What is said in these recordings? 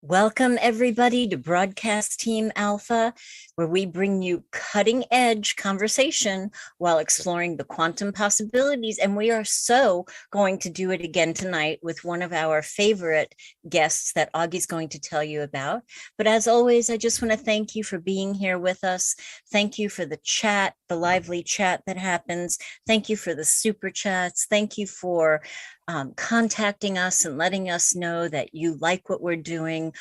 Welcome, everybody, to Broadcast Team Alpha, where we bring you cutting edge conversation while exploring the quantum possibilities. And we are so going to do it again tonight with one of our favorite guests that Augie's going to tell you about. But as always, I just want to thank you for being here with us. Thank you for the chat, the lively chat that happens. Thank you for the super chats. Thank you for contacting us and letting us know that you like what we're doing,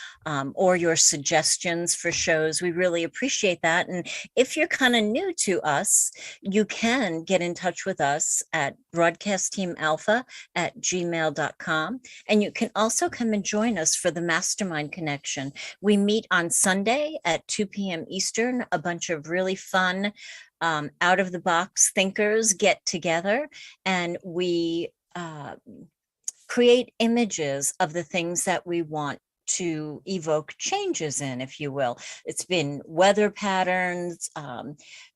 or your suggestions for shows. We really appreciate that. And if you're kind of new to us, you can get in touch with us at broadcastteamalpha@gmail.com. And you can also come and join us for the Mastermind Connection. We meet on Sunday at 2 p.m. Eastern. A bunch of really fun, out of the box thinkers get together, and we create images of the things that we want to evoke changes in, if you will. It's been weather patterns,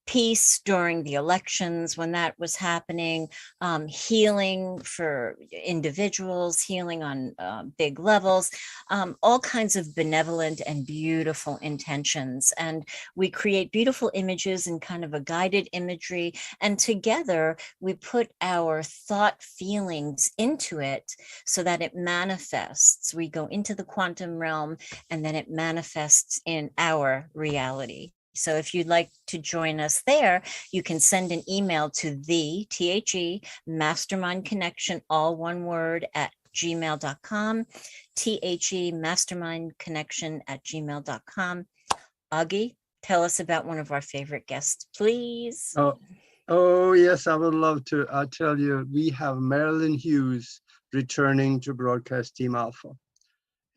peace during the elections when that was happening, healing for individuals, healing on big levels, all kinds of benevolent and beautiful intentions. And we create beautiful images and kind of a guided imagery. And together we put our thought feelings into it so that it manifests. We go into the quantum realm and then it manifests in our reality. So if you'd like to join us there, you can send an email to the Mastermind Connection, all one word, at gmail.com, Mastermind Connection at gmail.com. Augie, tell us about one of our favorite guests, please. Oh yes, I would love to. I'll tell you, we have Marilyn Hughes returning to Broadcast Team Alpha.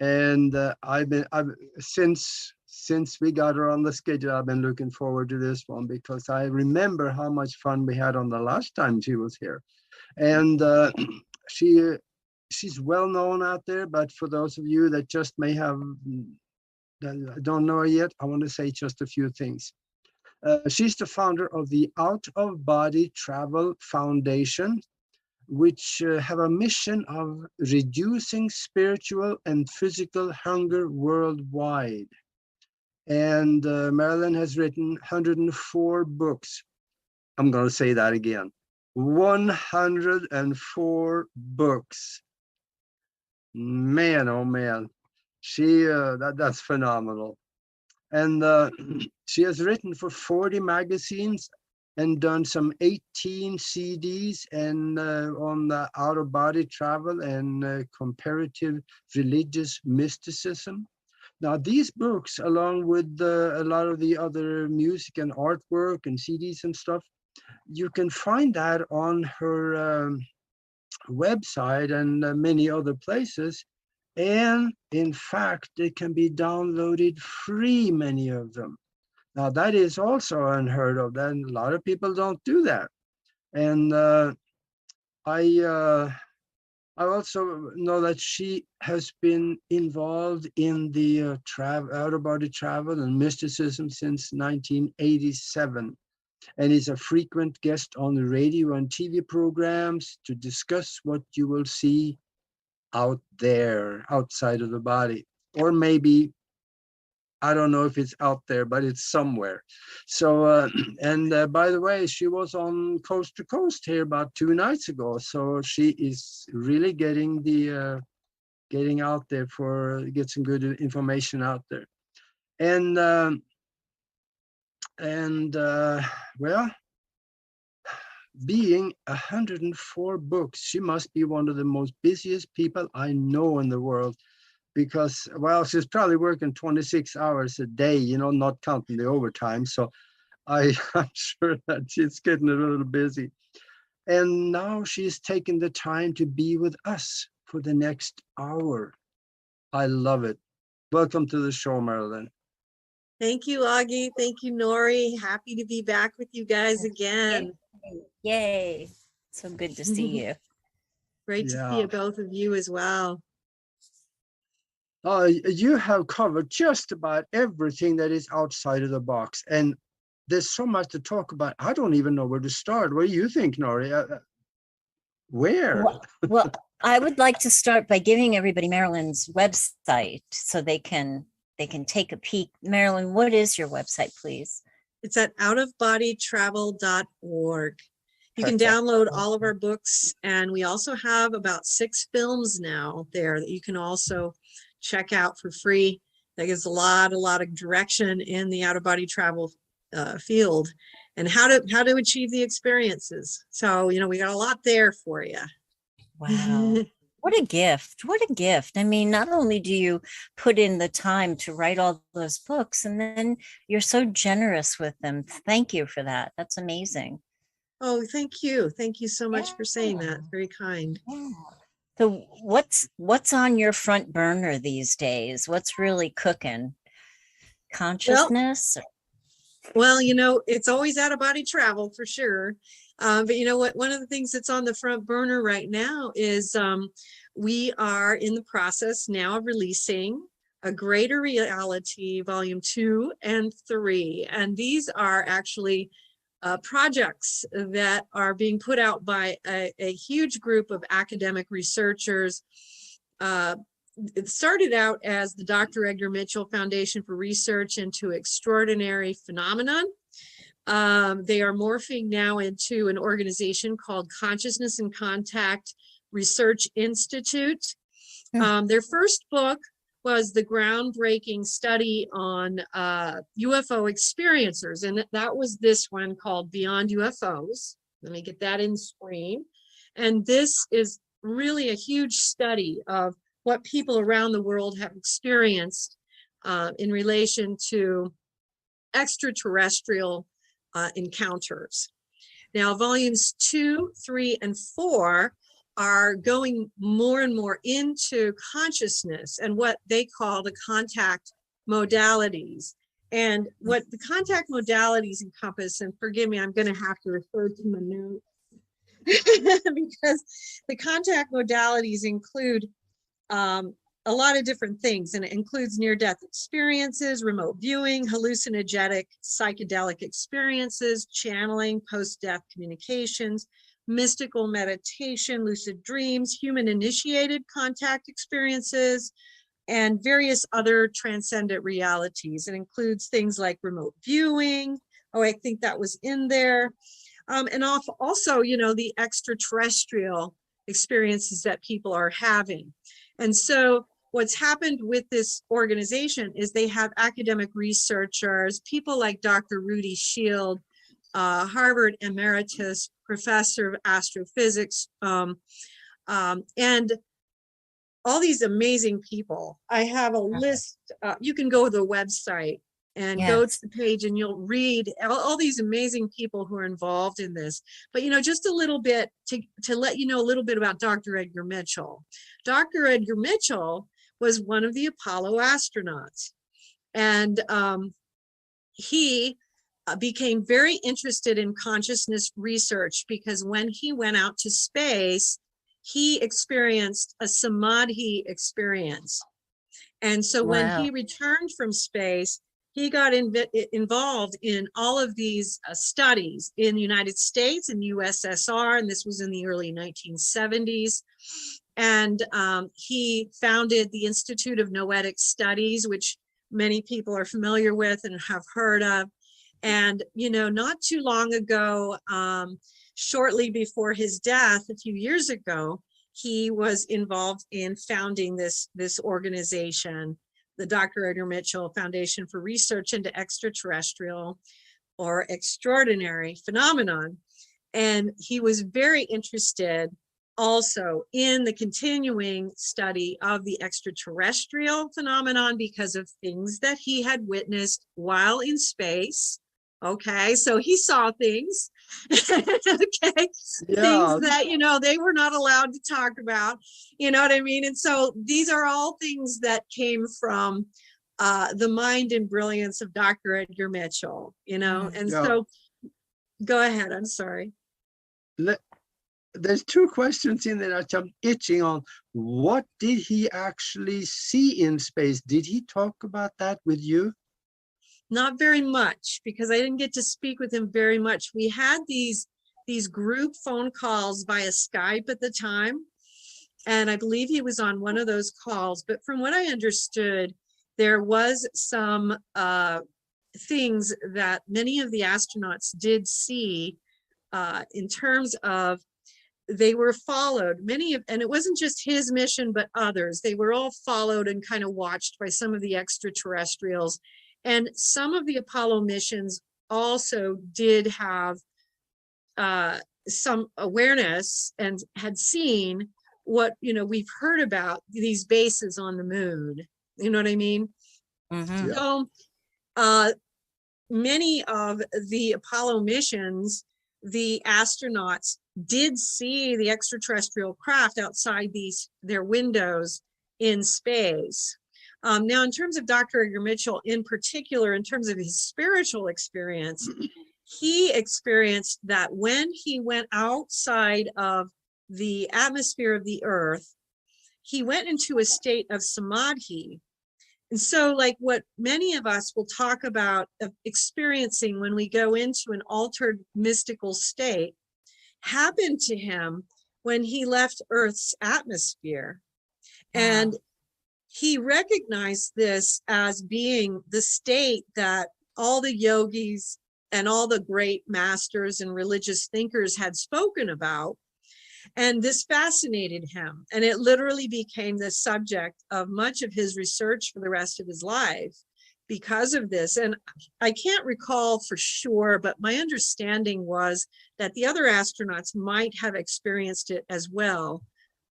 And since we got her on the schedule, I've been looking forward to this one because I remember how much fun we had on the last time she was here. And she's well known out there, but for those of you that just may have, that don't know her yet, I want to say just a few things. She's the founder of the Out of Body Travel Foundation, which have a mission of reducing spiritual and physical hunger worldwide. And Marilyn has written 104 books. I'm going to say that again. 104 books. Man, oh man. That's phenomenal. And she has written for 40 magazines and done some 18 CDs and on the out-of-body travel and comparative religious mysticism. Now, these books, along with a lot of the other music and artwork and CDs and stuff, you can find that on her website and many other places. And in fact, they can be downloaded free, many of them. Now, that is also unheard of. Then a lot of people don't do that. And I also know that she has been involved in the out-of-body travel and mysticism since 1987, and is a frequent guest on the radio and TV programs to discuss what you will see out there, outside of the body, or maybe, I don't know if it's out there, but it's somewhere. So, by the way, she was on Coast to Coast here about 2 nights ago. So she is really getting getting out there get some good information out there. Well, being 104 books, she must be one of the most busiest people I know in the world. Because, well, she's probably working 26 hours a day, not counting the overtime. So I'm sure that she's getting a little busy. And now she's taking the time to be with us for the next hour. I love it. Welcome to the show, Marilyn. Thank you, Augie. Thank you, Nori. Happy to be back with you guys again. Yay. So good to see you. Great to see both of you as well. You have covered just about everything that is outside of the box. And there's so much to talk about. I don't even know where to start. What do you think, Nori? Where? Well, I would like to start by giving everybody Marilyn's website so they can take a peek. Marilyn, what is your website, please? It's at outofbodytravel.org. You can Perfect. download all of our books, and we also have about 6 films now there that you can also check out for free. That gives a lot of direction in the out-of-body travel field and how to achieve the experiences. So, you know, we got a lot there for you. Wow. What a gift. What a gift. I mean, not only do you put in the time to write all those books, and then you're so generous with them. Thank you for that. That's amazing. Oh, thank you. Thank you so much for saying that. Yeah. Very kind. Yeah. So what's on your front burner these days? What's really cooking? Consciousness? Well, you know, it's always out of body travel for sure. But you know what? One of the things that's on the front burner right now is we are in the process now of releasing A Greater Reality, Volume 2 and 3. And these are actually projects that are being put out by a huge group of academic researchers. It started out as the Dr. Edgar Mitchell Foundation for Research into Extraordinary Phenomenon. They are morphing now into an organization called Consciousness and Contact Research Institute. Their first book was the groundbreaking study on UFO experiencers, and that was this one called Beyond UFOs. Let me get that in screen. And this is really a huge study of what people around the world have experienced in relation to extraterrestrial encounters. Now, volumes 2, 3, and 4 are going more and more into consciousness and what they call the contact modalities. And what the contact modalities encompass, and forgive me, I'm going to have to refer to my notes because the contact modalities include a lot of different things, and it includes near-death experiences, remote viewing, hallucinogenic psychedelic experiences, channeling, post-death communications, mystical meditation, lucid dreams, human-initiated contact experiences, and various other transcendent realities. It includes things like remote viewing. Oh, I think that was in there. And also, you know, the extraterrestrial experiences that people are having. And so what's happened with this organization is they have academic researchers, people like Dr. Rudy Shield, Harvard Emeritus Professor of Astrophysics, and all these amazing people. I have a list. You can go to the website and go to the page and you'll read all these amazing people who are involved in this. But, you know, just a little bit to let you know a little bit about Dr. Edgar Mitchell. Dr. Edgar Mitchell was one of the Apollo astronauts. And he became very interested in consciousness research because when he went out to space, he experienced a samadhi experience. And so when he returned from space, he got involved in all of these studies in the United States and USSR, and this was in the early 1970s. And he founded the Institute of Noetic Studies, which many people are familiar with and have heard of. And, you know, not too long ago, shortly before his death, a few years ago, he was involved in founding this organization, the Dr. Edgar Mitchell Foundation for Research into Extraterrestrial or Extraordinary Phenomenon. And he was very interested also in the continuing study of the extraterrestrial phenomenon because of things that he had witnessed while in space. Okay, so he saw things, okay, things that, you know, they were not allowed to talk about, you know what I mean? And so these are all things that came from the mind and brilliance of Dr. Edgar Mitchell, you know, and so go ahead, I'm sorry. There's two questions in there that I'm itching on. What did he actually see in space? Did he talk about that with you? Not very much, because I didn't get to speak with him very much. We had these group phone calls via Skype at the time. And I believe he was on one of those calls. But from what I understood, there was some things that many of the astronauts did see in terms of they were followed. And it wasn't just his mission, but others. They were all followed and kind of watched by some of the extraterrestrials. And some of the Apollo missions also did have some awareness and had seen what, we've heard about these bases on the moon. You know what I mean? Mhm. So many of the Apollo missions, the astronauts did see the extraterrestrial craft outside their windows in space. Now, in terms of Dr. Edgar Mitchell in particular, in terms of his spiritual experience, he experienced that when he went outside of the atmosphere of the earth, he went into a state of samadhi. And so, like what many of us will talk about of experiencing when we go into an altered mystical state, happened to him when he left Earth's atmosphere. Wow. And he recognized this as being the state that all the yogis and all the great masters and religious thinkers had spoken about. And this fascinated him. And it literally became the subject of much of his research for the rest of his life because of this. And I can't recall for sure, but my understanding was that the other astronauts might have experienced it as well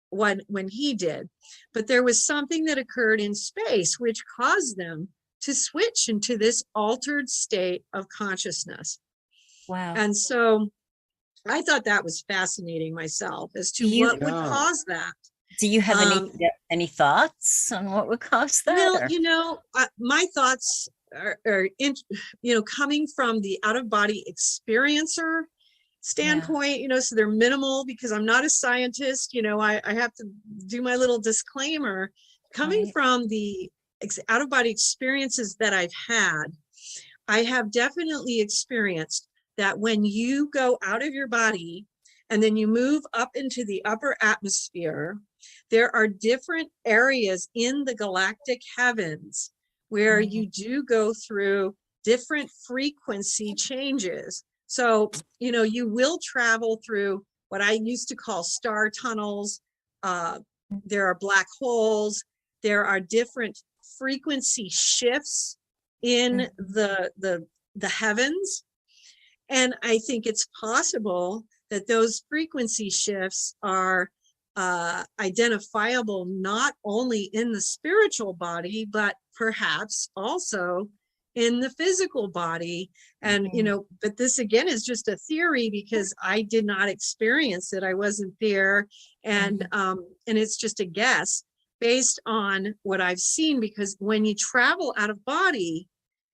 when he did. But there was something that occurred in space which caused them to switch into this altered state of consciousness. Wow. And so I thought that was fascinating myself as to what would cause that. Do you have any thoughts on what would cause that? Well, my thoughts are coming from the out-of-body experiencer standpoint, so they're minimal because I'm not a scientist. I have to do my little disclaimer. Coming from the out-of-body experiences that I've had, I have definitely experienced that when you go out of your body and then you move up into the upper atmosphere, there are different areas in the galactic heavens where you do go through different frequency changes. So, you will travel through what I used to call star tunnels. There are black holes. There are different frequency shifts in the heavens. And I think it's possible that those frequency shifts are identifiable not only in the spiritual body, but perhaps also in the physical body. And, but this again is just a theory because I did not experience it. I wasn't there. And it's just a guess based on what I've seen, because when you travel out of body,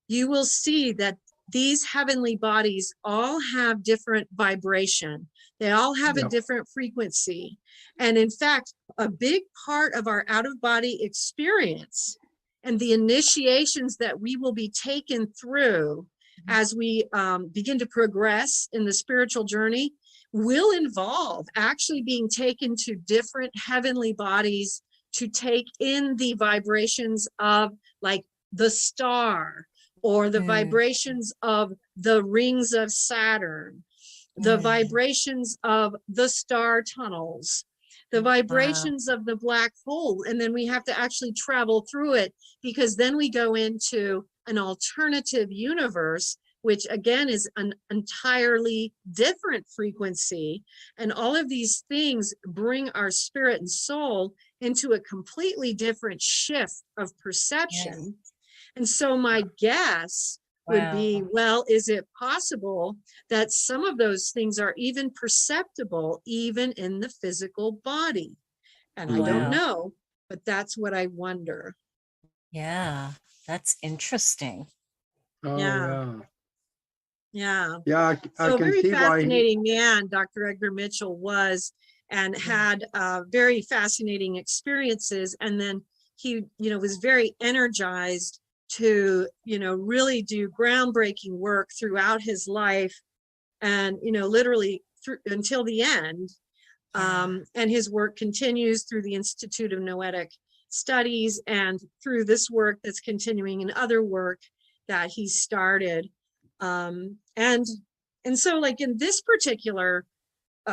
you will see that these heavenly bodies all have different vibration. They all have a different frequency. And in fact, a big part of our out-of-body experience and the initiations that we will be taken through as we begin to progress in the spiritual journey will involve actually being taken to different heavenly bodies to take in the vibrations of like the star, or the vibrations of the rings of Saturn, the vibrations of the star tunnels, the vibrations of the black hole. And then we have to actually travel through it, because then we go into an alternative universe, which again is an entirely different frequency. And all of these things bring our spirit and soul into a completely different shift of perception. And so my guess would be, well, is it possible that some of those things are even perceptible even in the physical body? And I don't know, but that's what I wonder. Yeah, that's interesting. Yeah. So I can very see fascinating man Dr. Edgar Mitchell was, and had very fascinating experiences. And then he, was very energized to, really do groundbreaking work throughout his life, and, literally until the end. And his work continues through the Institute of Noetic Studies and through this work that's continuing in other work that he started. And so like in this particular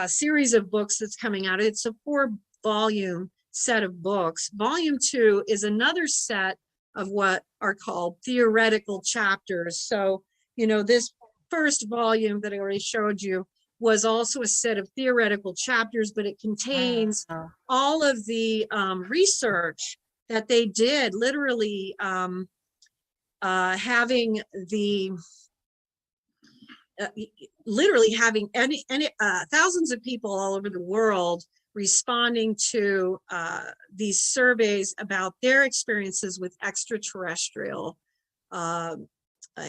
series of books that's coming out, it's a 4-volume set of books. Volume 2 is another set of what are called theoretical chapters. So, you know, this first volume that I already showed you was also a set of theoretical chapters, but it contains all of the research that they did, literally having the thousands of people all over the world responding to these surveys about their experiences with extraterrestrial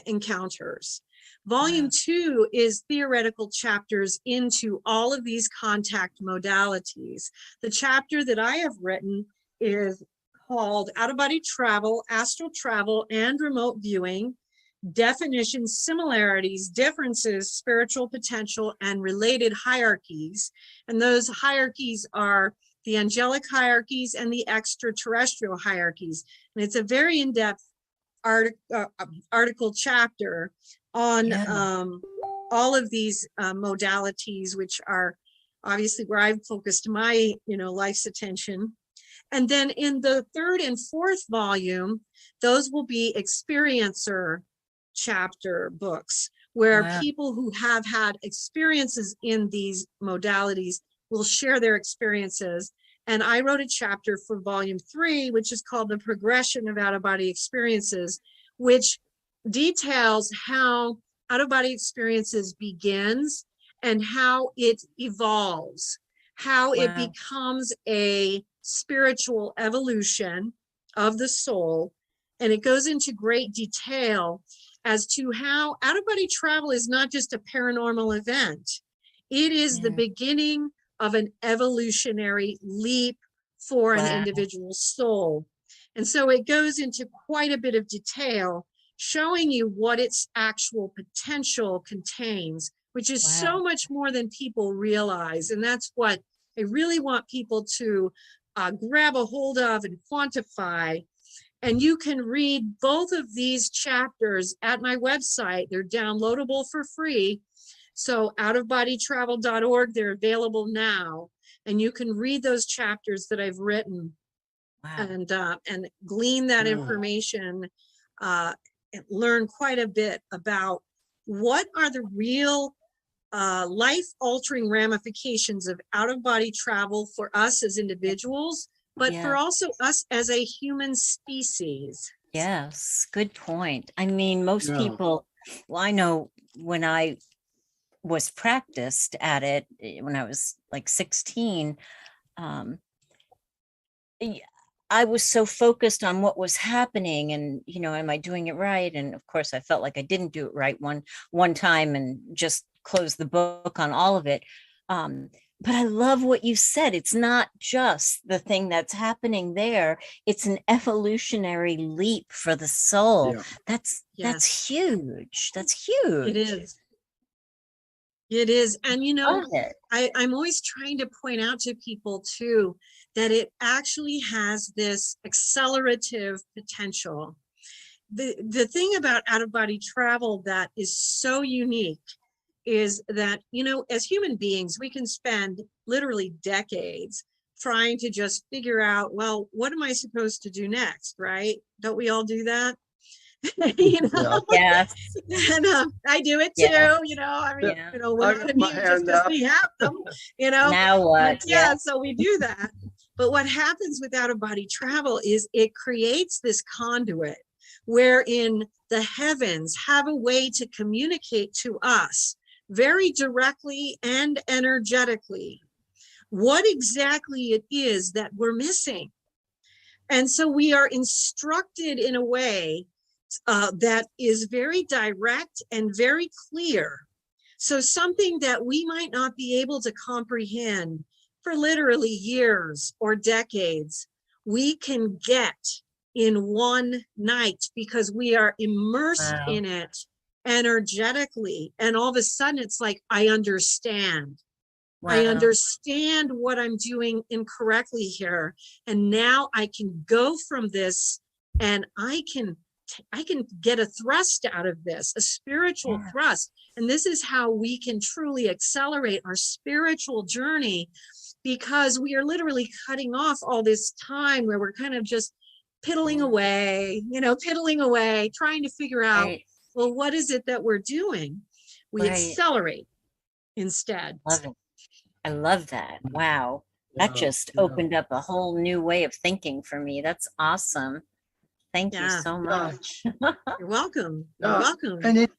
encounters. Volume 2 is theoretical chapters into all of these contact modalities. The chapter that I have written is called Out-of-Body Travel, Astral Travel, and Remote Viewing: Definitions, Similarities, Differences, Spiritual Potential, and Related Hierarchies. And those hierarchies are the angelic hierarchies and the extraterrestrial hierarchies. And it's a very in-depth article chapter on all of these modalities, which are obviously where I've focused my, life's attention. And then in the 3rd and 4th volume, those will be experiencer chapter books, where people who have had experiences in these modalities will share their experiences. And I wrote a chapter for volume 3, which is called The Progression of Out-of-Body Experiences, which details how out-of-body experiences begins and how it evolves, how it becomes a spiritual evolution of the soul. And it goes into great detail as to how out-of-body travel is not just a paranormal event. It is the beginning of an evolutionary leap for an individual soul. And so it goes into quite a bit of detail, showing you what its actual potential contains, which is so much more than people realize. And that's what I really want people to grab a hold of and quantify. And you can read both of these chapters at my website. They're downloadable for free. So outofbodytravel.org, they're available now. And you can read those chapters that I've written and glean that information, and learn quite a bit about what are the real life-altering ramifications of out-of-body travel for us as individuals, but for also us as a human species. Yes, good point. I mean, most people, I know when I was practiced at it, when I was like 16, I was so focused on what was happening and, am I doing it right? And of course, I felt like I didn't do it right one time and just closed the book on all of it. But I love what you said. It's not just the thing that's happening there. It's an evolutionary leap for the soul. That's huge. That's huge. It is. It is. And, I'm always trying to point out to people too, that it actually has this accelerative potential. The thing about out-of-body travel that is so unique is that, as human beings, we can spend literally decades trying to just figure out, well, what am I supposed to do next, right? Don't we all do that? Yes. And I do it too, we're not immune just because we have them, Now what? So we do that. But what happens with out-of-body travel is it creates this conduit wherein the heavens have a way to communicate to us very directly and energetically what exactly it is that we're missing. And so we are instructed in a way that is very direct and very clear. So something that we might not be able to comprehend for literally years or decades, we can get in one night because we are immersed in it energetically. And all of a sudden it's like, I understand. I Wow. understand what I'm doing incorrectly here. And now I can go from this and I can get a thrust out of this, a spiritual Yeah. thrust. And this is how we can truly accelerate our spiritual journey, because we are literally cutting off all this time where we're kind of just piddling away, trying to figure out, Right. well, what is it that we're doing? We Right. accelerate instead. Love it. I love that. Wow. That just opened up a whole new way of thinking for me. That's awesome. Thank you so much. You're welcome. You're welcome. And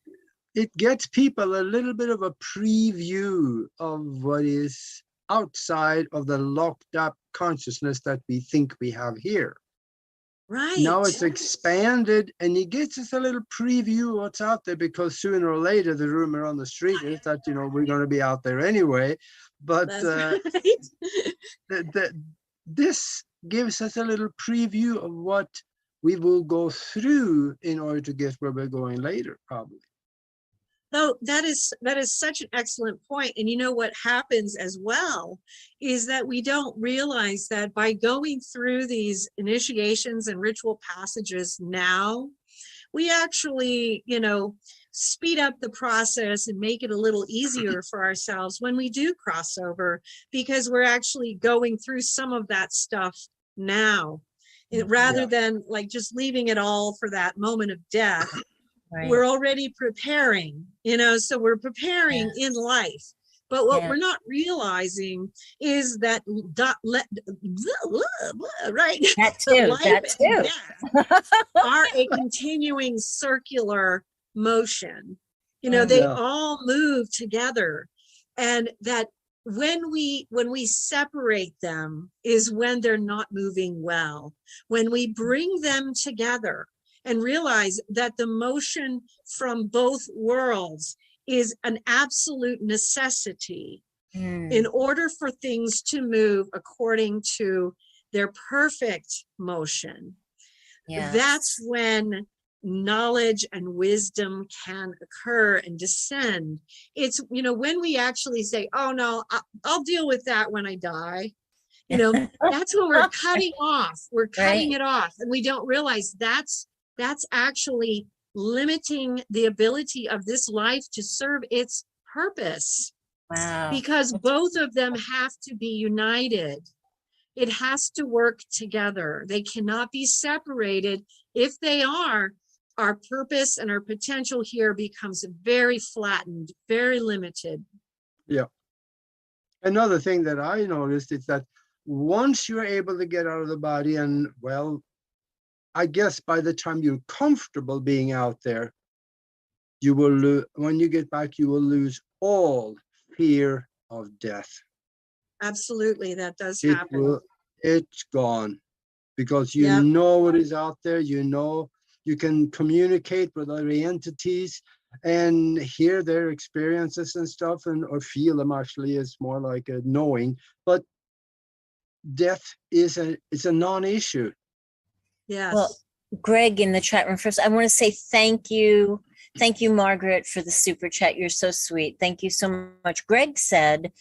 it gets people a little bit of a preview of what is outside of the locked up consciousness that we think we have here. Right. Now it's expanded, and it gets us a little preview of what's out there, because sooner or later the rumor on the street is that, we're going to be out there anyway. But this gives us a little preview of what we will go through in order to get where we're going later, probably. No, that is such an excellent point. And what happens as well is that we don't realize that by going through these initiations and ritual passages now, we actually, speed up the process and make it a little easier for ourselves when we do cross over, because we're actually going through some of that stuff now, rather than like just leaving it all for that moment of death. Right. We're already preparing, so we're preparing in life. But what we're not realizing is that right, that too are a continuing circular motion. They all move together, and that when we separate them is when they're not moving well. When we bring them together and realize that the motion from both worlds is an absolute necessity in order for things to move according to their perfect motion. That's when knowledge and wisdom can occur and descend. It's, when we actually say, oh no, I'll deal with that when I die. That's when we're cutting off. We're cutting it off. And we don't realize that's actually limiting the ability of this life to serve its purpose. Wow. Because both of them have to be united. It has to work together. They cannot be separated. If they are, our purpose and our potential here becomes very flattened, very limited. Yeah. Another thing that I noticed is that once you're able to get out of the body, and I guess by the time you're comfortable being out there, you will when you get back, you will lose all fear of death. Absolutely, that does happen. It's gone, because you know what is out there. You can communicate with other entities and hear their experiences and stuff, or feel them. Actually, it's more like a knowing. But death is a non-issue. Yes. Well, Greg in the chat room first, I want to say thank you. Thank you, Margaret, for the super chat. You're so sweet. Thank you so much. Greg said,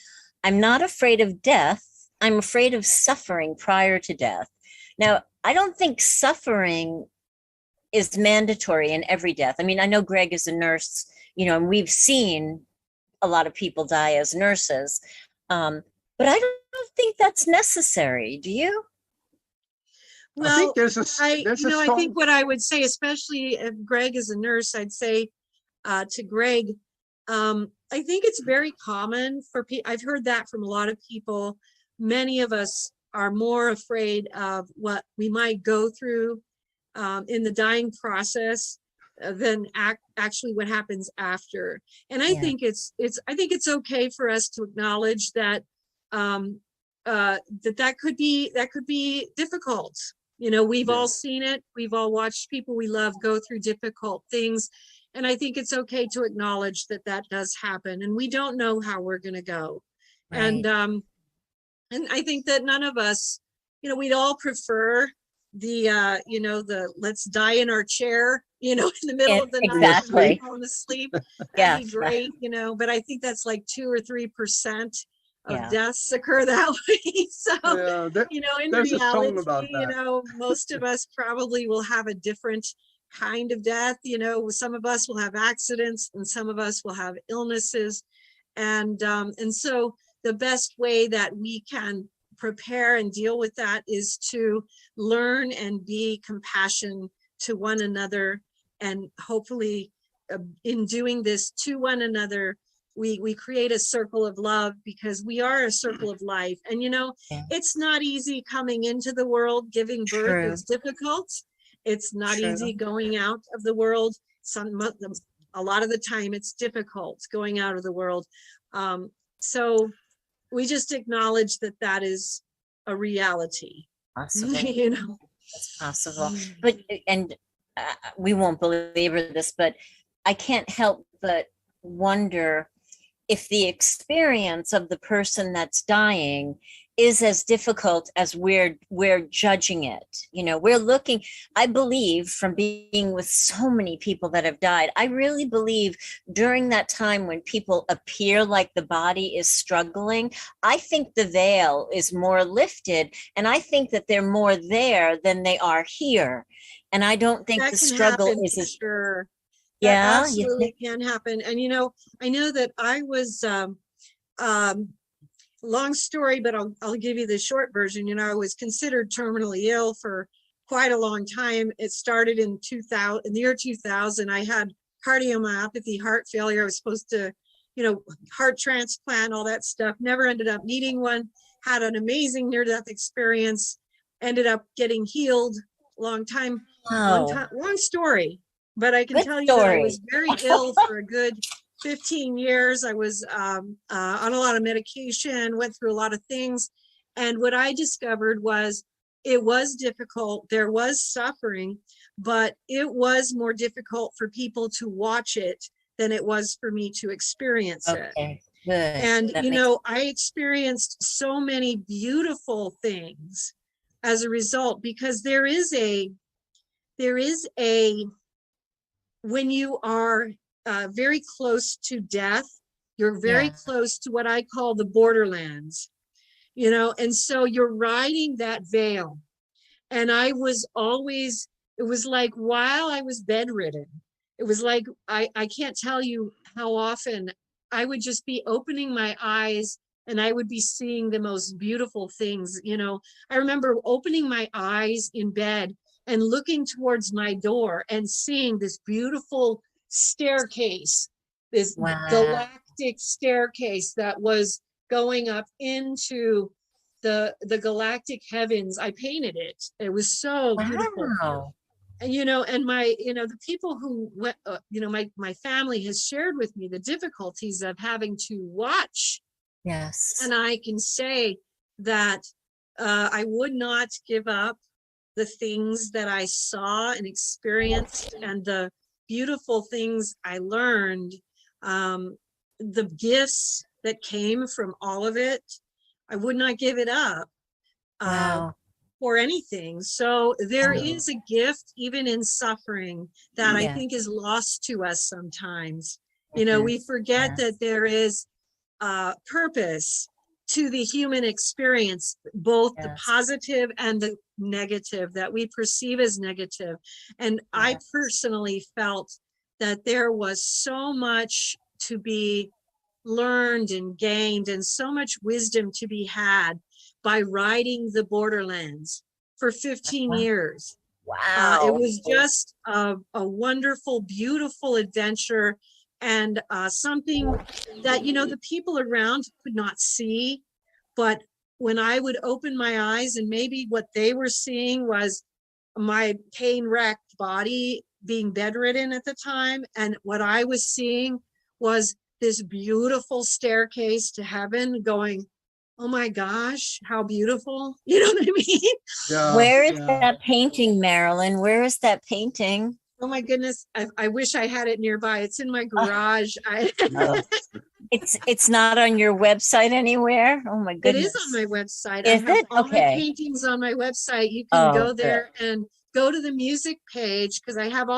I'm not afraid of death. I'm afraid of suffering prior to death. Now, I don't think suffering is mandatory in every death. I mean, I know Greg is a nurse, and we've seen a lot of people die as nurses. But I don't think that's necessary. Do you? Well, I think I think what I would say, especially if Greg is a nurse, I'd say to Greg, I think it's very common for people. I've heard that from a lot of people. Many of us are more afraid of what we might go through in the dying process than actually what happens after. And I think it's okay for us to acknowledge that that could be difficult. We've all seen it. We've all watched people we love go through difficult things. And I think it's okay to acknowledge that does happen. And we don't know how we're going to go. Right. And I think that none of us, we'd all prefer the let's die in our chair, in the middle of the night, falling asleep. That'd be great, but I think that's like 2 or 3% deaths occur that way. So, in there's a song about reality, that. most of us probably will have a different kind of death. Some of us will have accidents and some of us will have illnesses. And so the best way that we can prepare and deal with that is to learn and be compassion to one another. And hopefully in doing this to one another, we create a circle of love, because we are a circle of life. And, it's not easy coming into the world. Giving birth is difficult. It's not easy going out of the world. A lot of the time it's difficult going out of the world. So we just acknowledge that is a reality. Possible. It's possible. But, and we won't belabor this, but I can't help but wonder if the experience of the person that's dying is as difficult as we're judging it. We're looking, I believe, from being with so many people that have died, I really believe during that time when people appear like the body is struggling, I think the veil is more lifted, and I think that they're more there than they are here. And I don't think the struggle is as sure. That absolutely can happen. And I know that I was long story, but I'll give you the short version. I was considered terminally ill for quite a long time. It started in the year 2000. I had cardiomyopathy, heart failure. I was supposed to, heart transplant, all that stuff. Never ended up needing one. Had an amazing near-death experience. Ended up getting healed. Long story. But I can tell you that I was very ill for a good 15 years. I was on a lot of medication, went through a lot of things. And what I discovered was it was difficult. There was suffering, but it was more difficult for people to watch it than it was for me to experience it. Good. And, I experienced so many beautiful things as a result, because there is a when you are very close to death, you're very close to what I call the borderlands, and so you're riding that veil. And I was always, it was like while I was bedridden, it was like, I can't tell you how often I would just be opening my eyes and I would be seeing the most beautiful things. I remember opening my eyes in bed and looking towards my door and seeing this beautiful staircase, this galactic staircase that was going up into the galactic heavens. I painted it. It was so beautiful. And, and my, the people who went, my family has shared with me the difficulties of having to watch. Yes. And I can say that I would not give up the things that I saw and experienced and the beautiful things I learned, the gifts that came from all of it. I would not give it up for anything. So there is a gift even in suffering that I think is lost to us sometimes. We forget that there is purpose to the human experience, both the positive and the negative that we perceive as negative. And I personally felt that there was so much to be learned and gained and so much wisdom to be had by riding the borderlands for 15 years. Wow. It was just a wonderful, beautiful adventure, and something that, the people around could not see. But when I would open my eyes, and maybe what they were seeing was my pain-racked body being bedridden at the time, and what I was seeing was this beautiful staircase to heaven going, oh my gosh, how beautiful. You know what I mean? Yeah, Where is that painting, Marilyn? Where is that painting? Oh my goodness. I wish I had it nearby. It's in my garage. It's not on your website anywhere? Oh my goodness. It is on my website. Is I have it? all Okay. my paintings on my website. You can go there and go to the music page, because I have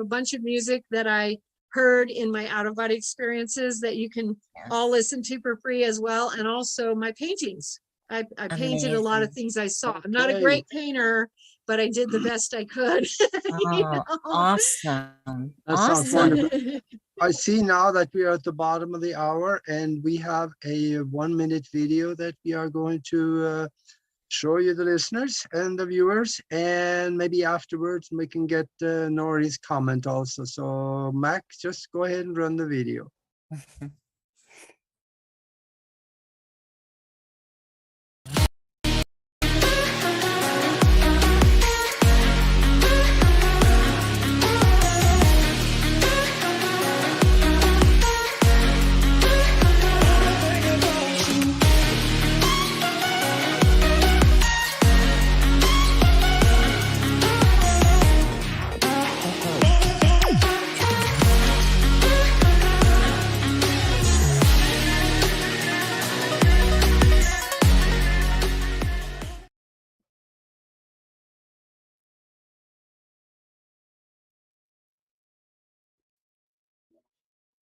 a bunch of music that I heard in my out-of-body experiences that you can all listen to for free as well, and also my paintings. I painted a lot of Amazing. things I saw. I'm not a Okay. great painter, but I did the best I could. You Oh, know? awesome. That sounds Awesome. wonderful. I see now that we are at the bottom of the hour, and we have a 1-minute video that we are going to show you, the listeners and the viewers, and maybe afterwards we can get Nori's comment also. So Mac, just go ahead and run the video.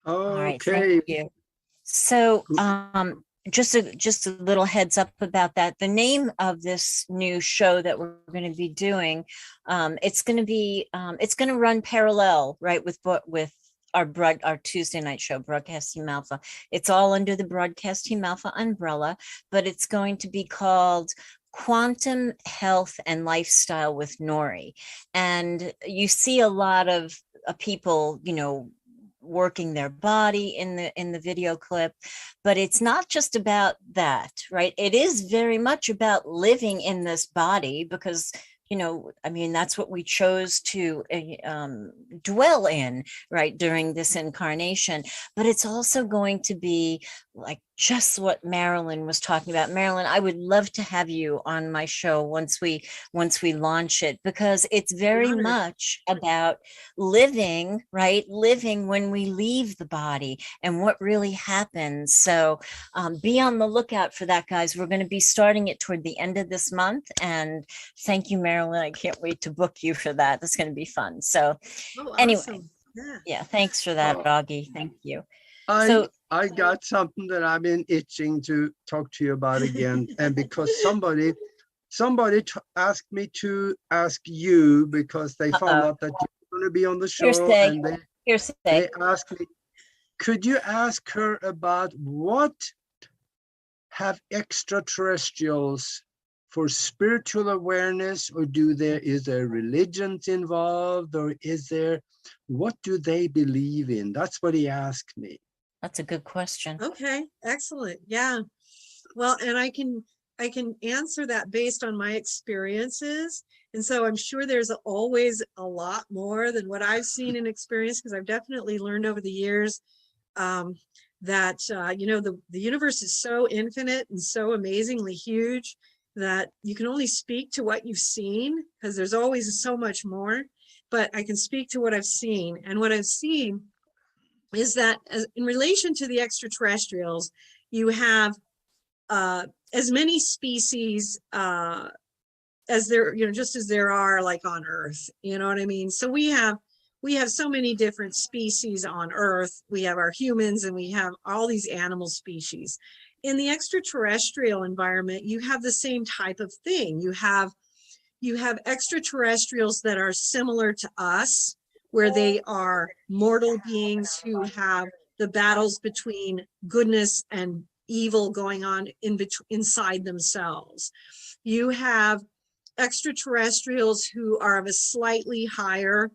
All right, Okay. thank you. So, just a little heads up about that. The name of this new show that we're going to be doing, it's going to run parallel, right, with our Tuesday night show, Broadcasting Alpha. It's all under the Broadcasting Alpha umbrella, but it's going to be called Quantum Health and Lifestyle with Nori. And you see a lot of people, working their body in the video clip, but it's not just about that, right? It is very much about living in this body, because that's what we chose to dwell in, right, during this incarnation. But it's also going to be like just what Marilyn was talking about. Marilyn, I would love to have you on my show once we launch it, because it's very much about living, right? Living when we leave the body and what really happens. So be on the lookout for that, guys. We're going to be starting it toward the end of this month. And thank you, Marilyn. I can't wait to book you for that. That's going to be fun. So anyway, Awesome. yeah, thanks for that, Augie. Thank you. I got something that I've been itching to talk to you about again, and because somebody asked me to ask you, because they found out that you're going to be on the show, and they asked me, could you ask her about what have extraterrestrials for spiritual awareness, or is there religions involved, or what do they believe in? That's what he asked me. That's a good question. Okay, excellent. Yeah. Well, and I can answer that based on my experiences. And so I'm sure there's always a lot more than what I've seen and experienced, because I've definitely learned over the years that, the universe is so infinite and so amazingly huge that you can only speak to what you've seen, because there's always so much more. But I can speak to what I've seen. And what I've seen is that in relation to the extraterrestrials, you have as many species as there, just as there are like on Earth, you know what I mean? So we have so many different species on Earth. We have our humans, and we have all these animal species. In the extraterrestrial environment, you have the same type of thing. You have extraterrestrials that are similar to us, where they are mortal beings who have the battles between goodness and evil going on inside themselves. You have extraterrestrials who are of a slightly higher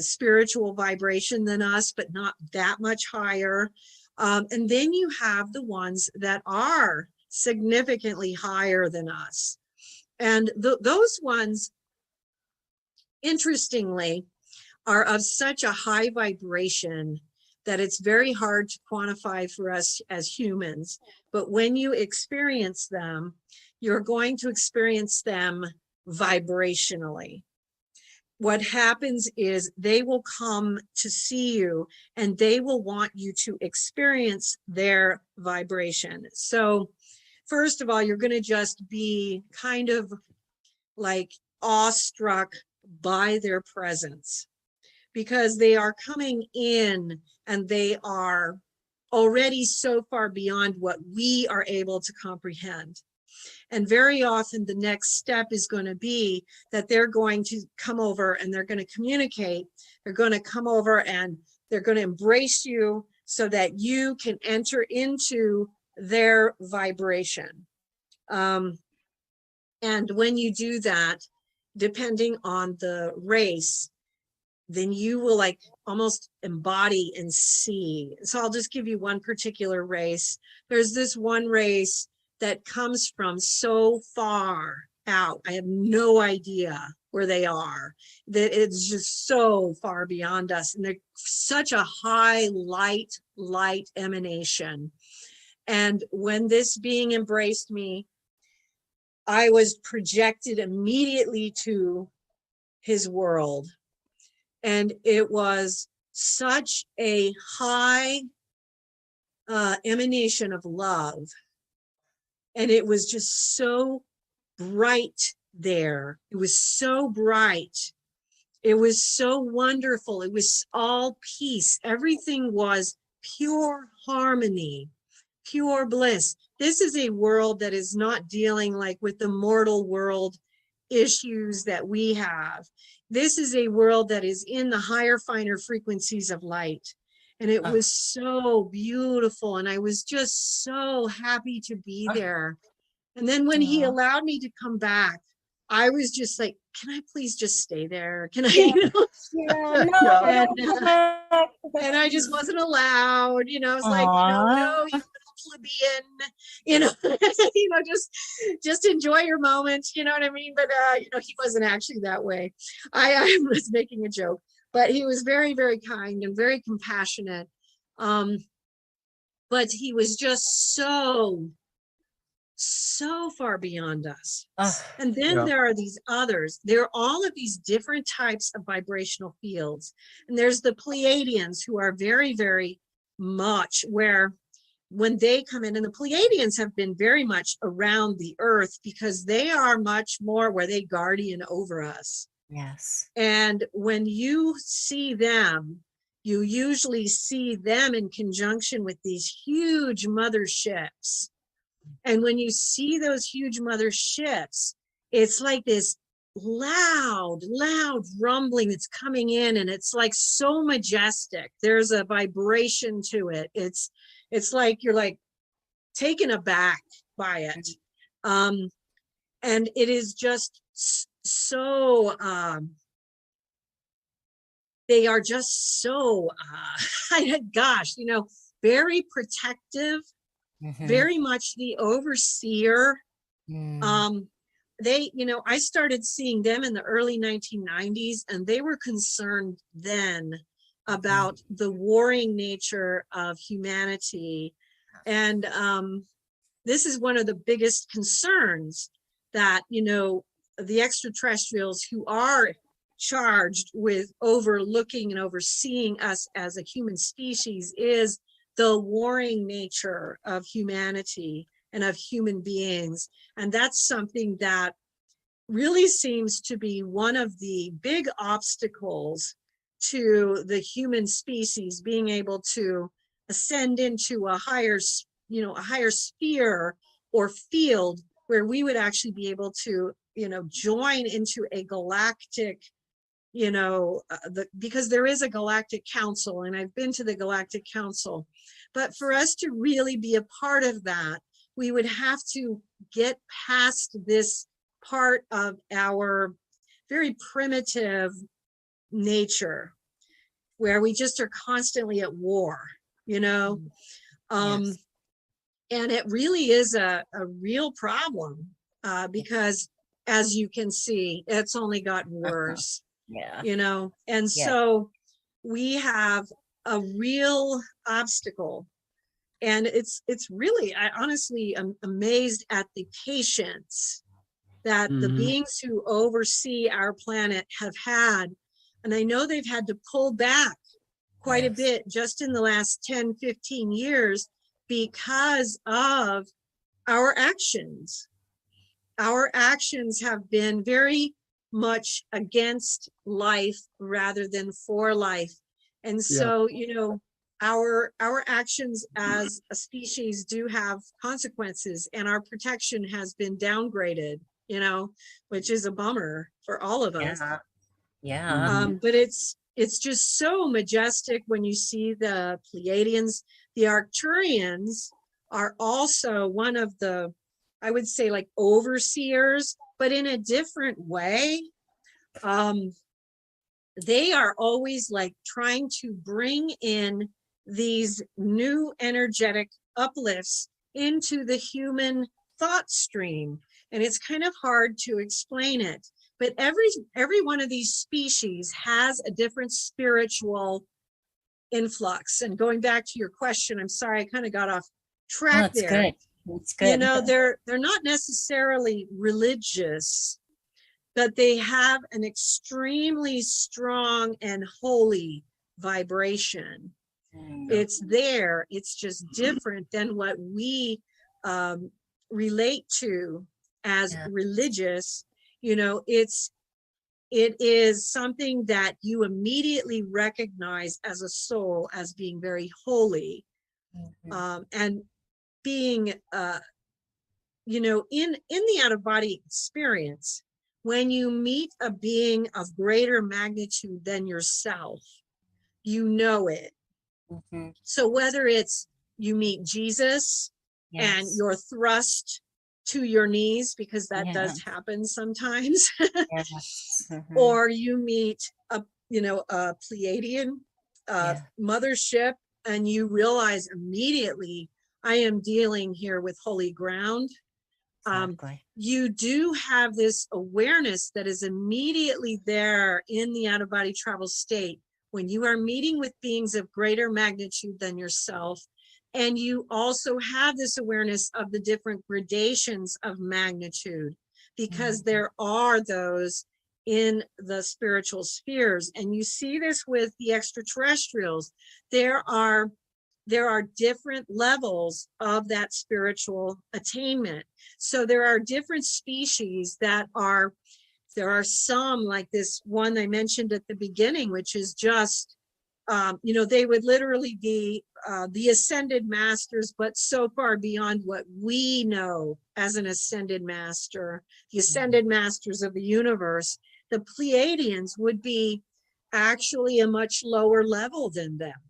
spiritual vibration than us, but not that much higher. And then you have the ones that are significantly higher than us. And those ones, interestingly, are of such a high vibration that it's very hard to quantify for us as humans. But when you experience them, you're going to experience them vibrationally. What happens is they will come to see you, and they will want you to experience their vibration. So first of all, you're going to just be kind of like awestruck by their presence. because they are coming in and they are already so far beyond what we are able to comprehend. And very often the next step is going to be that they're going to come over and they're going to communicate. They're going to come over and they're going to embrace you so that you can enter into their vibration. And when you do that, depending on the race, then you will like almost embody and see. So I'll just give you one particular race. There's this one race that comes from so far out. I have no idea where they are, that it's just so far beyond us. And they're such a high light emanation. And when this being embraced me, I was projected immediately to his world. And it was such a high emanation of love. And it was just so bright there. It was so bright. It was so wonderful. It was all peace. Everything was pure harmony, pure bliss. This is a world that is not dealing like with the mortal world issues that we have. This is a world that is in the higher, finer frequencies of light. And it was so beautiful. And I was just so happy to be there. And then when he allowed me to come back, I was just like, can I please just stay there? Can I? And I just wasn't allowed, I was like, no, you plebeian, just enjoy your moment, you know what I mean? But, he wasn't actually that way. I was making a joke, but he was very, very kind and very compassionate. But he was just so far beyond us. And then there are these others. There are all of these different types of vibrational fields. And there's the Pleadians, who are very, very much where when they come in, and the Pleadians have been very much around the earth because they are much more where they guardian over us. Yes. And when you see them, you usually see them in conjunction with these huge motherships. And when you see those huge motherships, it's like this loud rumbling that's coming in, and it's like so majestic. There's a vibration to it. It's like you're like taken aback by it. And it is just so, they are just so, gosh, very protective, very much the overseer. They, I started seeing them in the early 1990s, and they were concerned then about the warring nature of humanity. And this is one of the biggest concerns that, the extraterrestrials who are charged with overlooking and overseeing us as a human species is the warring nature of humanity and of human beings. And that's something that really seems to be one of the big obstacles to the human species being able to ascend into a higher sphere or field where we would actually be able to, join into a galactic, because there is a galactic council, and I've been to the galactic council. But for us to really be a part of that, we would have to get past this part of our very primitive nature, where we just are constantly at war, Yes. And it really is a real problem, because as you can see, it's only gotten worse. And so we have a real obstacle. And it's really, I honestly am amazed at the patience that the beings who oversee our planet have had. And I know they've had to pull back quite a bit just in the last 10, 15 years because of our actions. Our actions have been very much against life rather than for life. And so, you know, our actions as a species do have consequences, and our protection has been downgraded, you know, which is a bummer for all of us. Yeah. But it's just so majestic when you see the Pleiadians. The Arcturians are also one of the, I would say, like overseers, but in a different way. They are always like trying to bring in these new energetic uplifts into the human thought stream. And it's kind of hard to explain it. But every one of these species has a different spiritual influx. And going back to your question, I'm sorry, I kind of got off track there. Good. It's good. You know, they're not necessarily religious, but they have an extremely strong and holy vibration. It's there. It's just different than what we relate to as religious. You know, it is something that you immediately recognize as a soul as being very holy, and being, you know, in the out-of-body experience, when you meet a being of greater magnitude than yourself, you know it. So whether it's you meet Jesus and you're thrust to your knees, because that does happen sometimes, or you meet a Pleiadian mothership, and you realize immediately, I am dealing here with holy ground. You do have this awareness that is immediately there in the out-of-body travel state when you are meeting with beings of greater magnitude than yourself. And you also have this awareness of the different gradations of magnitude, because there are those in the spiritual spheres. And you see this with the extraterrestrials. There are different levels of that spiritual attainment. So there are different species there are some, like this one I mentioned at the beginning, which is just, you know, they would literally be the ascended masters, but so far beyond what we know as an ascended master, the ascended masters of the universe. The Pleiadians would be actually a much lower level than them.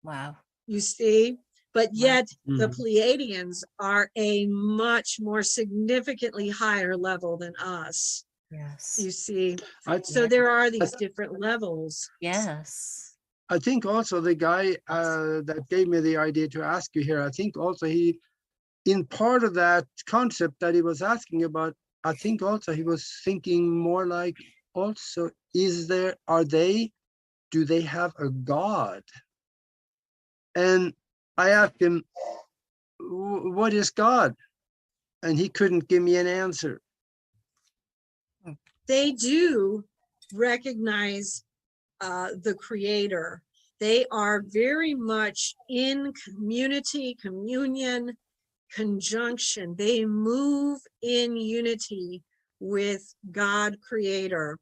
Wow. You see, but yet the Pleiadians are a much more significantly higher level than us. Yes. You see, so there are these different levels. Yes. I think also the guy that gave me the idea to ask you here, I think also he, in part of that concept that he was asking about, I think also he was thinking more like, also, do they have a God? And I asked him, what is God? And he couldn't give me an answer. They do recognize the creator. They are very much in community, communion, conjunction. They move in unity with God creator.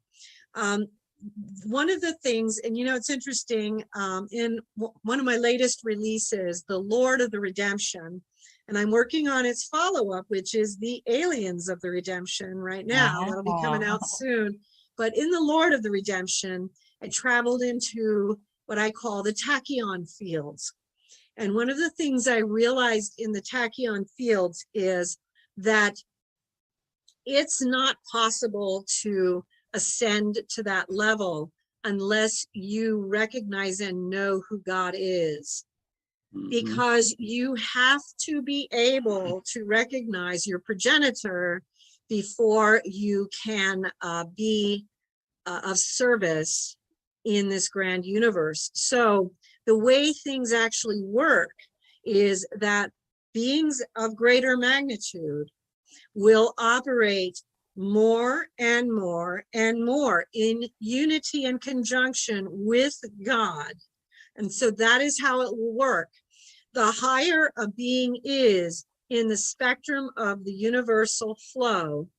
One of the things, and you know, it's interesting, in one of my latest releases, The Lord of the Redemption, and I'm working on its follow-up, which is The Aliens of the Redemption right now. That'll be coming out soon. But in The Lord of the Redemption, I traveled into what I call the tachyon fields. And one of the things I realized in the tachyon fields is that it's not possible to ascend to that level unless you recognize and know who God is. Because you have to be able to recognize your progenitor before you can be of service in this grand universe. So the way things actually work is that beings of greater magnitude will operate more and more and more in unity and conjunction with God. And so that is how it will work. The higher a being is in the spectrum of the universal flow,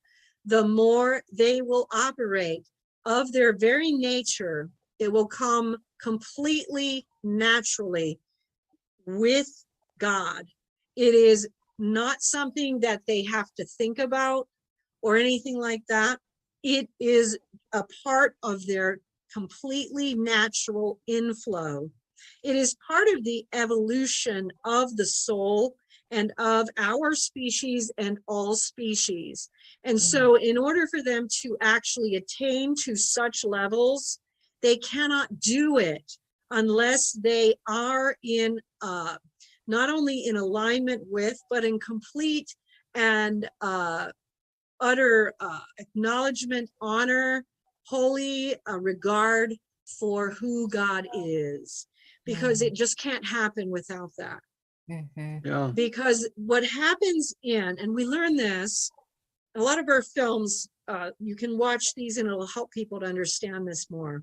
the more they will operate of their very nature. It will come completely naturally with God. It is not something that they have to think about or anything like that. It is a part of their completely natural inflow. It is part of the evolution of the soul and of our species and all species. And so in order for them to actually attain to such levels, they cannot do it unless they are in not only in alignment with, but in complete and utter acknowledgement, honor, holy regard for who God is, because it just can't happen without that. Yeah. Because what happens and we learn this, a lot of our films, you can watch these and it'll help people to understand this more.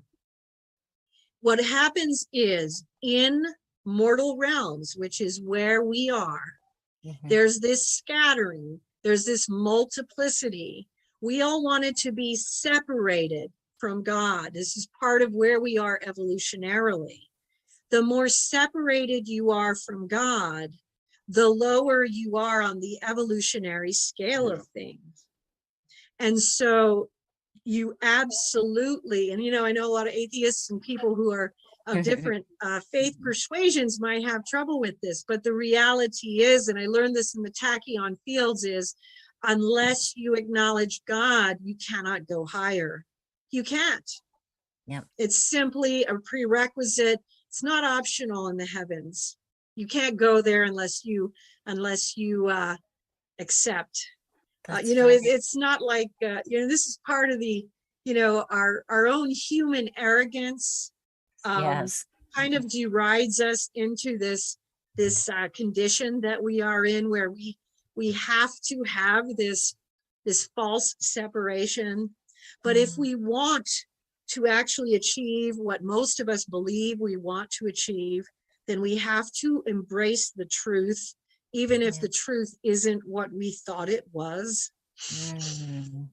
What happens is in mortal realms, which is where we are, there's this scattering, there's this multiplicity. We all wanted to be separated from God. This is part of where we are evolutionarily. The more separated you are from God, the lower you are on the evolutionary scale of things. And so you absolutely, and I know a lot of atheists and people who are of different faith persuasions might have trouble with this, but the reality is, and I learned this in the tachyon fields, is unless you acknowledge God, you cannot go higher. You can't. Yep. It's simply a prerequisite. It's not optional in the heavens. You can't go there unless you accept. Right. It's not like this is part of the our own human arrogance. Yes. Kind of derides us into this condition that we are in, where we have to have this false separation. But if we want to actually achieve what most of us believe we want to achieve, then we have to embrace the truth, even if the truth isn't what we thought it was.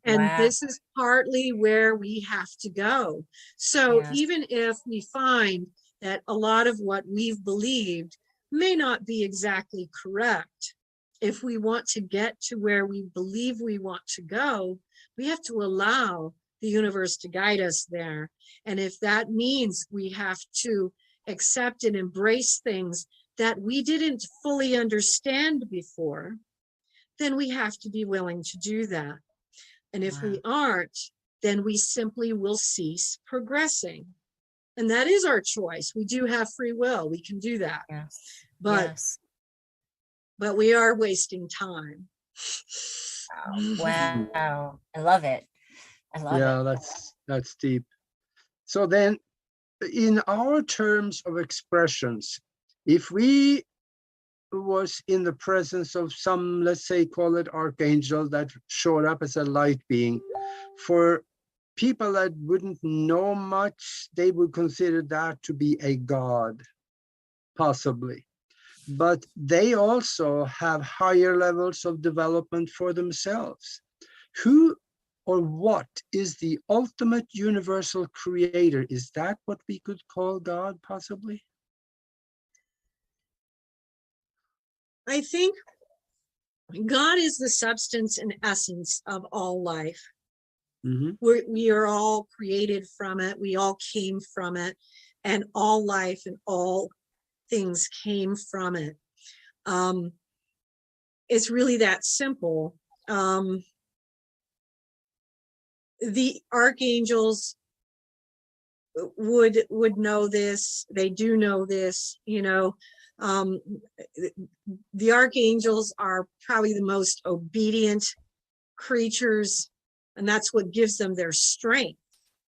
And this is partly where we have to go. So even if we find that a lot of what we've believed may not be exactly correct, if we want to get to where we believe we want to go, we have to allow the universe to guide us there. And if that means we have to accept and embrace things that we didn't fully understand before, then we have to be willing to do that. And if we aren't, then we simply will cease progressing. And that is our choice. We do have free will. We can do that. But we are wasting time. Wow. I love it. I love it. Yeah, that's deep. So then, in our terms of expressions, if we was in the presence of some, let's say, call it archangel, that showed up as a light being, for people that wouldn't know much, they would consider that to be a god, possibly. But they also have higher levels of development for themselves. Who or what is the ultimate universal creator? Is that what we could call God, possibly? I think God is the substance and essence of all life. We are all created from it. We all came from it, and all life and all things came from it. It's really that simple. The archangels would know this. They do know this, the archangels are probably the most obedient creatures, and that's what gives them their strength.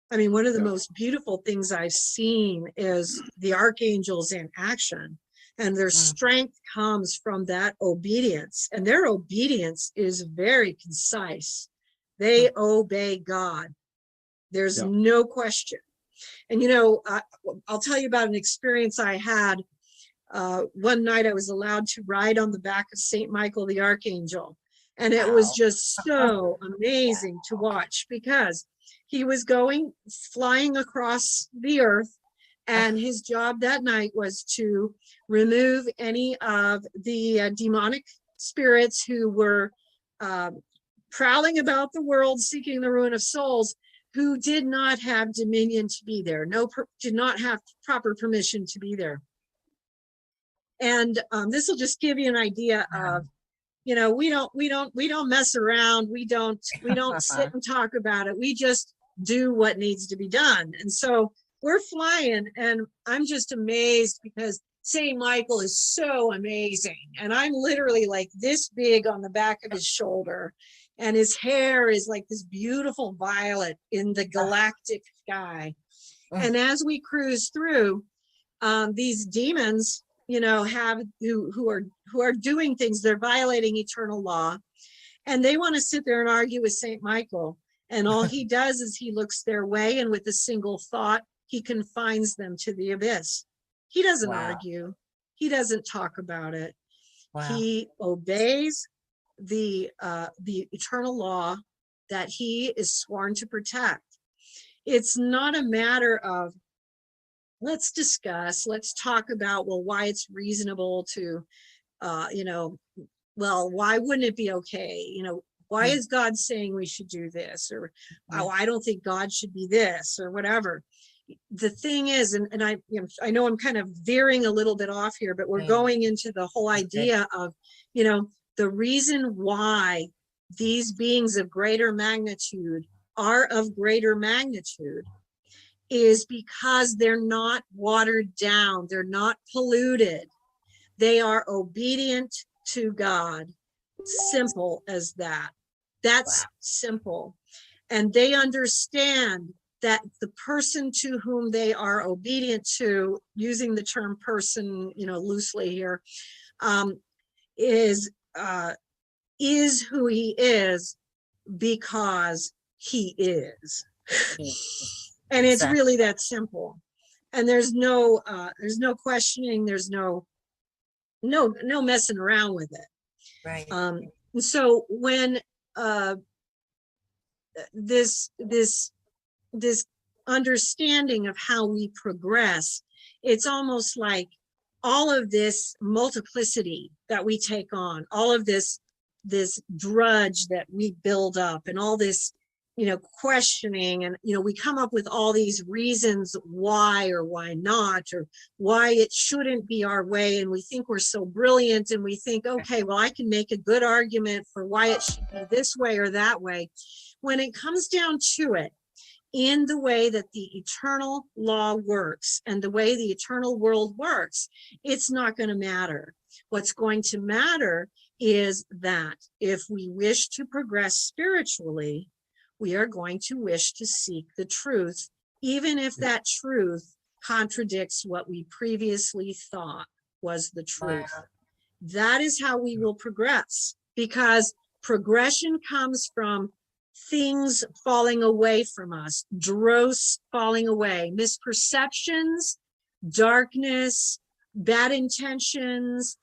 I mean, one of the most beautiful things I've seen is the archangels in action, and their strength comes from that obedience, and their obedience is very concise. They obey God. There's no question. And, I'll tell you about an experience I had. One night I was allowed to ride on the back of St. Michael the Archangel. And it was Wow. just so amazing to watch, because he was flying across the earth, and his job that night was to remove any of the demonic spirits who were prowling about the world seeking the ruin of souls, who did not have dominion to be there, did not have proper permission to be there. And this will just give you an idea of, you know, we don't mess around. We don't sit and talk about it. We just do what needs to be done. And so we're flying, and I'm just amazed, because St. Michael is so amazing. And I'm literally like this big on the back of his shoulder, and his hair is like this beautiful violet in the galactic sky. And as we cruise through, these demons, you know, who are doing things, they're violating eternal law, and they want to sit there and argue with St. Michael. And all he does is he looks their way, and with a single thought, he confines them to the abyss. He doesn't argue. He doesn't talk about it. He obeys the eternal law that he is sworn to protect. It's not a matter of, let's discuss, let's talk about, well, why it's reasonable to, you know, well, why wouldn't it be okay? You know, why is God saying we should do this? Or, oh, I don't think God should be this, or whatever. The thing is, and I know I'm kind of veering a little bit off here, but we're going into the whole idea of, you know, the reason why these beings of greater magnitude are of greater magnitude is because they're not watered down. They're not polluted. They are obedient to God. Simple as that. That's simple. And they understand that the person to whom they are obedient to, using the term person, you know, loosely here, is who he is because he is. And it's really that simple. And there's no questioning, there's no messing around with it. Right. So when this understanding of how we progress, it's almost like all of this multiplicity that we take on, all of this drudge that we build up, and all this, you know, questioning, and, you know, we come up with all these reasons why or why not, or why it shouldn't be our way, and we think we're so brilliant, and we think, okay, well, I can make a good argument for why it should be this way or that way. When it comes down to it, in the way that the eternal law works and the way the eternal world works, it's not going to matter. What's going to matter is that if we wish to progress spiritually, we are going to wish to seek the truth, even if that truth contradicts what we previously thought was the truth. That is how we will progress, because progression comes from things falling away from us, dross falling away, misperceptions, darkness, bad intentions,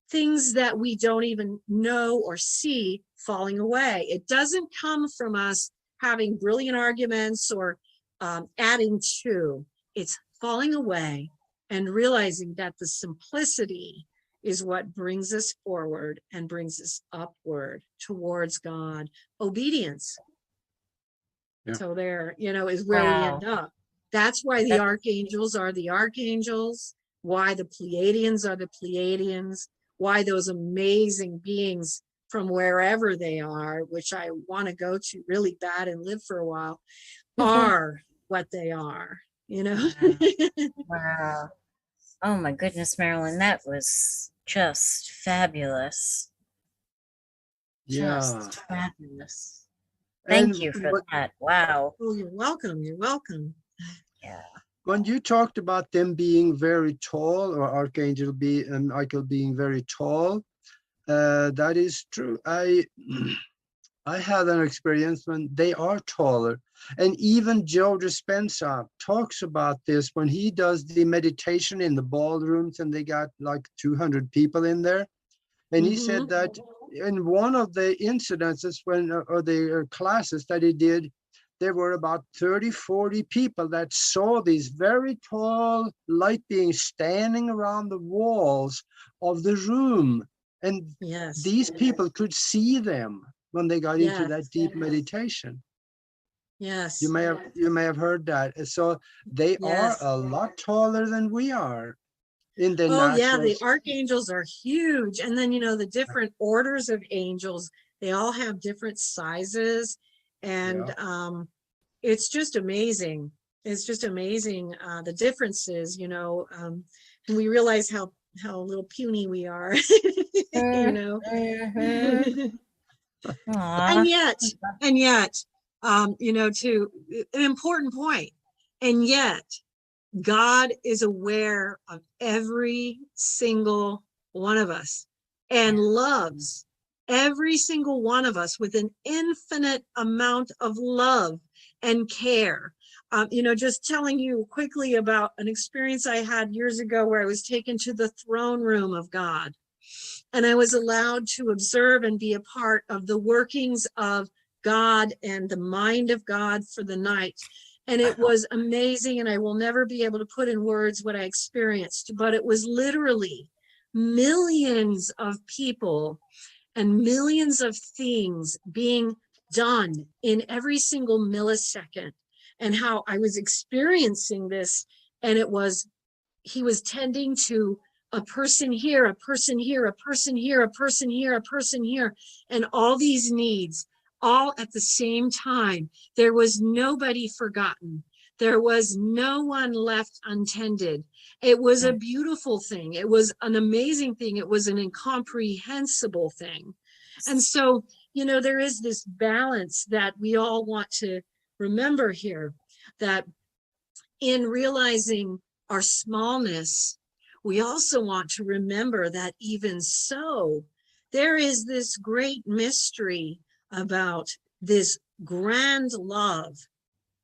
things that we don't even know or see falling away. It doesn't come from us having brilliant arguments or adding to. It's falling away and realizing that the simplicity is what brings us forward and brings us upward towards God. Obedience. Yeah. So there, you know, is where we end up. That's why the archangels are the archangels, why the Pleadians are the Pleiadians, why those amazing beings from wherever they are, which I want to go to really bad and live for a while, are what they are, you know? Wow. Oh my goodness, Marilyn, that was just fabulous. Yeah. Just fabulous. Thank you for that. Wow. Oh, you're welcome. You're welcome. Yeah. When you talked about them being very tall, or Archangel Michael being very tall, that is true. I had an experience when they are taller, and even Joe Dispenza talks about this when he does the meditation in the ballrooms, and they got like 200 people in there, and he said that in one of the incidences when, or the classes that he did, there were about 30, 40 people that saw these very tall light beings standing around the walls of the room. And Yes. these people could see them when they got into that Yes. deep meditation. Yes. You may have heard that. So they are Yes. a lot taller than we are in the Oh yeah, natural. the archangels are huge. And then, you know, the different orders of angels, they all have different sizes. And it's just amazing. It's just amazing, the differences, you know, and we realize how little puny we are, you know. And yet, you know, to an important point, and yet God is aware of every single one of us and loves every single one of us with an infinite amount of love and care. You know, just telling you quickly about an experience I had years ago where I was taken to the throne room of God, and I was allowed to observe and be a part of the workings of God and the mind of God for the night. And it was amazing, and I will never be able to put in words what I experienced, but it was literally millions of people and millions of things being done in every single millisecond, and how I was experiencing this. And it was, he was tending to a person here, a person here, a person here, a person here, a person here, and all these needs all at the same time. There was nobody forgotten. There was no one left untended. It was a beautiful thing. It was an amazing thing. It was an incomprehensible thing. And so, you know, there is this balance that we all want to remember here, that in realizing our smallness, we also want to remember that even so, there is this great mystery about this grand love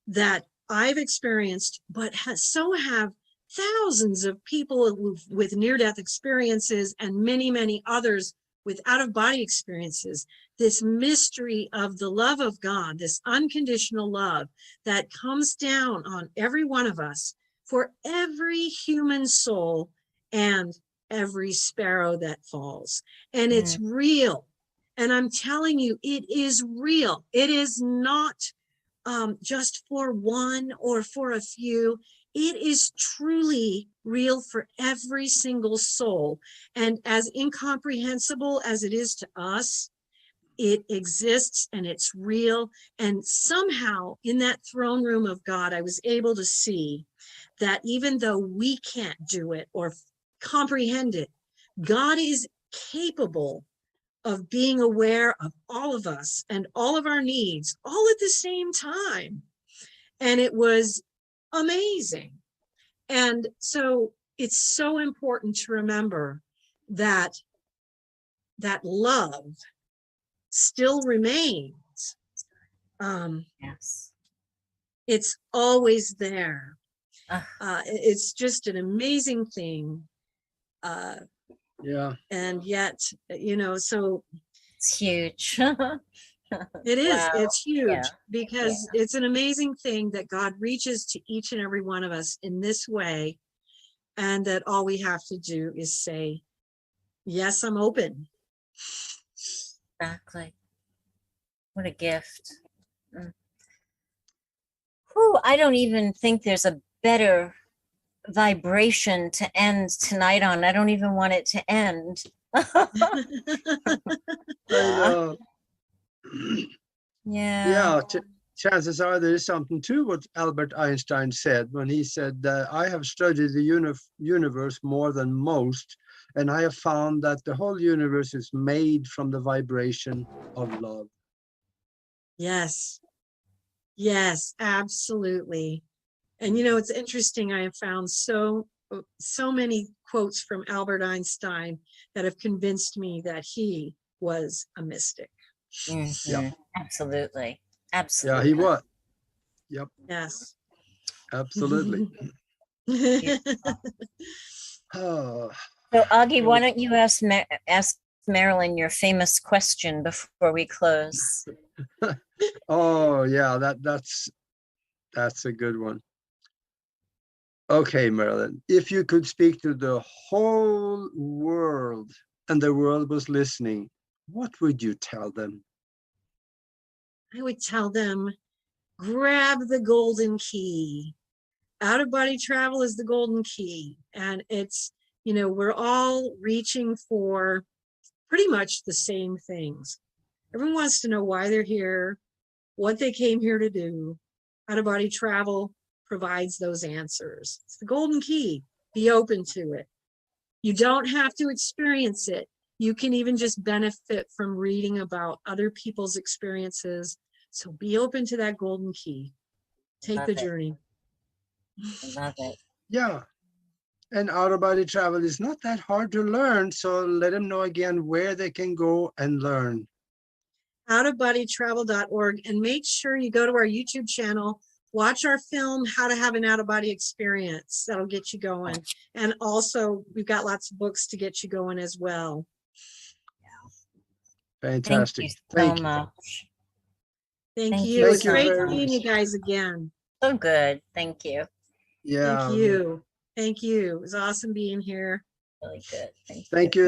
that I've experienced, but so have thousands of people with near-death experiences and many, many others with out-of-body experiences. This mystery of the love of God, this unconditional love that comes down on every one of us for every human soul and every sparrow that falls. And it's real. And I'm telling you, it is real. It is not just for one or for a few. It is truly real for every single soul. And as incomprehensible as it is to us, it exists and it's real. And somehow in that throne room of God, I was able to see that even though we can't do it or comprehend it, God is capable of being aware of all of us and all of our needs all at the same time. And it was amazing. And so it's so important to remember that that love still remains. Yes. It's always there. It's just an amazing thing. Yeah. And yet, you know, so It's huge. it is, Wow. it's huge, Yeah. because it's an amazing thing that God reaches to each and every one of us in this way. And that all we have to do is say, yes, I'm open. Exactly. What a gift. Whew, I don't even think there's a better vibration to end tonight on. I don't even want it to end. I Yeah. chances are there is something to what Albert Einstein said when he said that I have studied the universe more than most, and I have found that the whole universe is made from the vibration of love. Yes. Yes, absolutely. And you know, it's interesting. I have found so many quotes from Albert Einstein that have convinced me that he was a mystic. Yeah. Absolutely. Yeah, Absolutely. he was. Yep. Yes. Absolutely. Yeah. Oh. So Augie, why don't you ask Marilyn, your famous question before we close. Oh yeah, that's a good one. Okay, Marilyn, if you could speak to the whole world and the world was listening, what would you tell them? I would tell them, grab the golden key. Out-of-body travel is the golden key. And it's, we're all reaching for pretty much the same things. Everyone wants to know why they're here, what they came here to do. Out-of-body travel provides those answers. It's the golden key. Be open to it. You don't have to experience it. You can even just benefit from reading about other people's experiences. So be open to that golden key. Take the journey. Love it. Yeah. And out-of-body travel is not that hard to learn. So let them know again where they can go and learn. Outofbodytravel.org, and make sure you go to our YouTube channel, watch our film, How to Have an Out-of-Body Experience. That'll get you going. And also, we've got lots of books to get you going as well. Fantastic. Thank you so much. Thank Thank you. you It's so great very seeing much. you guys again. So good. Thank you. Yeah. Thank you. Thank you. It was awesome being here. Really good. Thank you. Thank you.